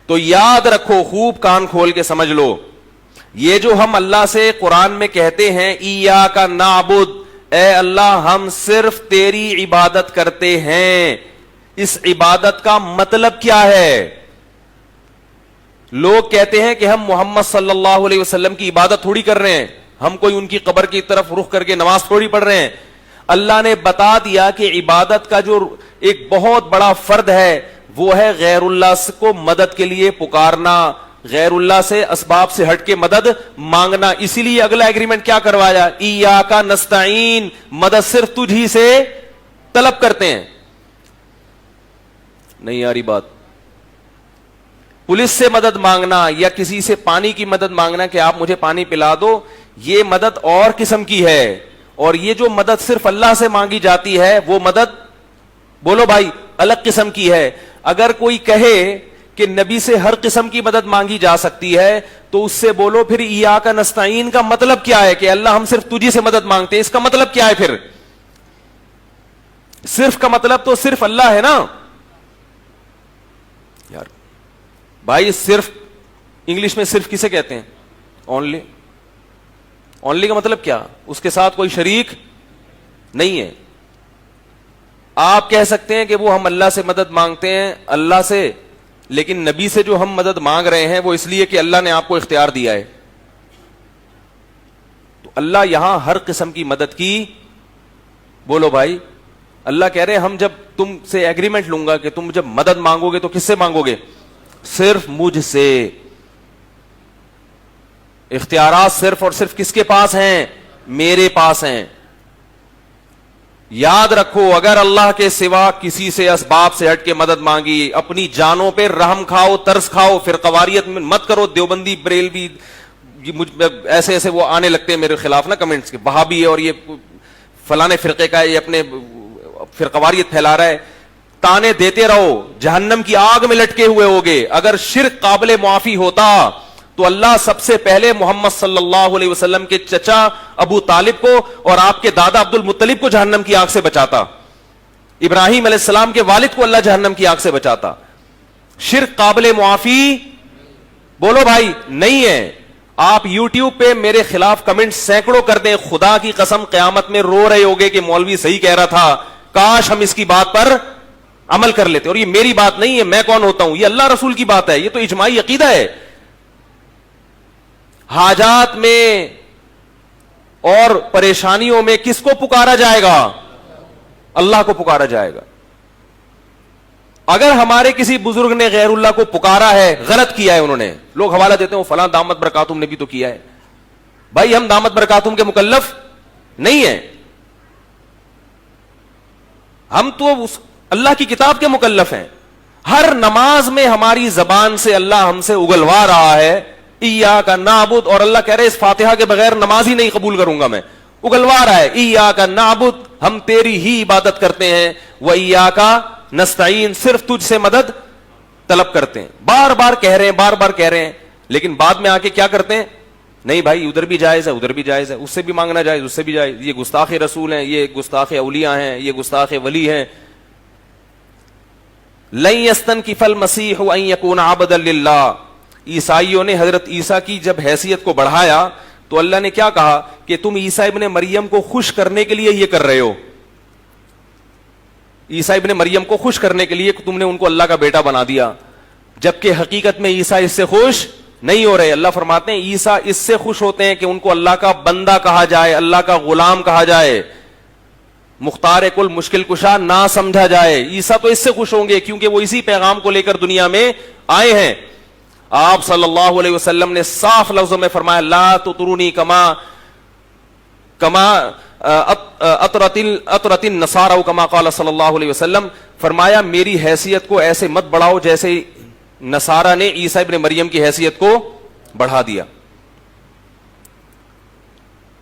تو یاد رکھو, خوب کان کھول کے سمجھ لو, یہ جو ہم اللہ سے قرآن میں کہتے ہیں ایاک نعبد, اے اللہ ہم صرف تیری عبادت کرتے ہیں, اس عبادت کا مطلب کیا ہے؟ لوگ کہتے ہیں کہ ہم محمد صلی اللہ علیہ وسلم کی عبادت تھوڑی کر رہے ہیں, ہم کوئی ان کی قبر کی طرف رخ کر کے نماز تھوڑی پڑھ رہے ہیں. اللہ نے بتا دیا کہ عبادت کا جو ایک بہت بڑا فرد ہے وہ ہے غیر اللہ کو مدد کے لیے پکارنا, غیر اللہ سے اسباب سے ہٹ کے مدد مانگنا. اسی لیے اگلا ایگریمنٹ کیا کروایا, ایاک نستعین, مدد صرف تجھ ہی سے طلب کرتے ہیں. نہیں آ رہی بات؟ پولیس سے مدد مانگنا یا کسی سے پانی کی مدد مانگنا کہ آپ مجھے پانی پلا دو, یہ مدد اور قسم کی ہے. اور یہ جو مدد صرف اللہ سے مانگی جاتی ہے وہ مدد, بولو بھائی, الگ قسم کی ہے. اگر کوئی کہے کہ نبی سے ہر قسم کی مدد مانگی جا سکتی ہے تو اس سے بولو پھر ایاک نستعین کا مطلب کیا ہے, کہ اللہ ہم صرف تجھی سے مدد مانگتے ہیں, اس کا مطلب کیا ہے؟ پھر صرف کا مطلب تو صرف اللہ ہے نا یار. بھائی صرف انگلش میں صرف کسے کہتے ہیں؟ اونلی. اونلی کا مطلب کیا؟ اس کے ساتھ کوئی شریک نہیں ہے. آپ کہہ سکتے ہیں کہ وہ ہم اللہ سے مدد مانگتے ہیں اللہ سے, لیکن نبی سے جو ہم مدد مانگ رہے ہیں وہ اس لیے کہ اللہ نے آپ کو اختیار دیا ہے. تو اللہ یہاں ہر قسم کی مدد کی, بولو بھائی, اللہ کہہ رہے ہیں ہم جب تم سے ایگریمنٹ لوں گا کہ تم جب مدد مانگو گے تو کس سے مانگو گے؟ صرف مجھ سے. اختیارات صرف اور صرف کس کے پاس ہیں؟ میرے پاس ہیں. یاد رکھو, اگر اللہ کے سوا کسی سے اسباب سے ہٹ کے مدد مانگی, اپنی جانوں پہ رحم کھاؤ, ترس کھاؤ. فرقواریت میں مت کرو, دیوبندی بریلوی ایسے ایسے وہ آنے لگتے ہیں میرے خلاف نا کمنٹس کے, وہابی ہے اور یہ فلانے فرقے کا ہے, یہ اپنے فرقواریت پھیلا رہا ہے. تانے دیتے رہو, جہنم کی آگ میں لٹکے ہوئے ہوگے. اگر شرک قابل معافی ہوتا تو اللہ سب سے پہلے محمد صلی اللہ علیہ وسلم کے چچا ابو طالب کو اور آپ کے دادا عبد المطلب کو جہنم کی آگ سے بچاتا. ابراہیم علیہ السلام کے والد کو اللہ جہنم کی آگ سے بچاتا. شرک قابل معافی, بولو بھائی, نہیں ہے. آپ یوٹیوب پہ میرے خلاف کمنٹ سینکڑوں کر دیں, خدا کی قسم قیامت میں رو رہے ہوگے کہ مولوی صحیح کہہ رہا تھا, کاش ہم اس کی بات پر عمل کر لیتے. اور یہ میری بات نہیں ہے, میں کون ہوتا ہوں, یہ اللہ رسول کی بات ہے, یہ تو اجماعی عقیدہ ہے. حاجات میں اور پریشانیوں میں کس کو پکارا جائے گا؟ اللہ کو پکارا جائے گا. اگر ہمارے کسی بزرگ نے غیر اللہ کو پکارا ہے, غلط کیا ہے انہوں نے, لوگ حوالہ دیتے ہیں فلاں دامت برکاتہم نے بھی تو کیا ہے. بھائی ہم دامت برکاتہم کے مکلف نہیں ہیں, ہم تو اللہ کی کتاب کے مکلف ہیں. ہر نماز میں ہماری زبان سے اللہ ہم سے اگلوا رہا ہے ایاک نعبد, اور اللہ کہہ رہے اس فاتحہ کے بغیر نماز ہی نہیں قبول کروں گا میں. اگلوا رہا ہے ایاک نعبد, ہم تیری ہی عبادت کرتے ہیں, وایاک نستعین, صرف تجھ سے مدد طلب کرتے ہیں. بار بار کہہ رہے ہیں, بار بار کہہ رہے ہیں, لیکن بعد میں آ کے کیا کرتے ہیں؟ نہیں بھائی ادھر بھی جائز ہے, ادھر بھی جائز ہے, اس سے بھی مانگنا جائز, اس سے بھی جائز. یہ گستاخ رسول ہیں, یہ گستاخ اولیاء ہیں, یہ گستاخ ولی ہیں. لن یستنکف المسیح ان یکون عبدا للہ. عیسائیوں نے حضرت عیسیٰ کی جب حیثیت کو بڑھایا تو اللہ نے کیا کہا کہ تم عیسیٰ ابن مریم کو خوش کرنے کے لیے یہ کر رہے ہو. عیسیٰ ابن مریم کو خوش کرنے کے لیے تم نے ان کو اللہ کا بیٹا بنا دیا, جبکہ حقیقت میں عیسیٰ اس سے خوش نہیں ہو رہے. اللہ فرماتے ہیں عیسیٰ اس سے خوش ہوتے ہیں کہ ان کو اللہ کا بندہ کہا جائے, اللہ کا غلام کہا جائے, مختار کل مشکل کشا نہ سمجھا جائے. عیسیٰ تو اس سے خوش ہوں گے کیونکہ وہ اسی پیغام کو لے کر دنیا میں آئے ہیں. آپ صلی اللہ علیہ وسلم نے صاف لفظوں میں فرمایا لا تطرونی کما اطرت النصارى کما قال صلی اللہ علیہ وسلم, فرمایا میری حیثیت کو ایسے مت بڑھاؤ جیسے نصارہ نے عیسیٰ ابن مریم کی حیثیت کو بڑھا دیا.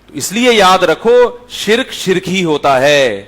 تو اس لیے یاد رکھو شرک شرک ہی ہوتا ہے.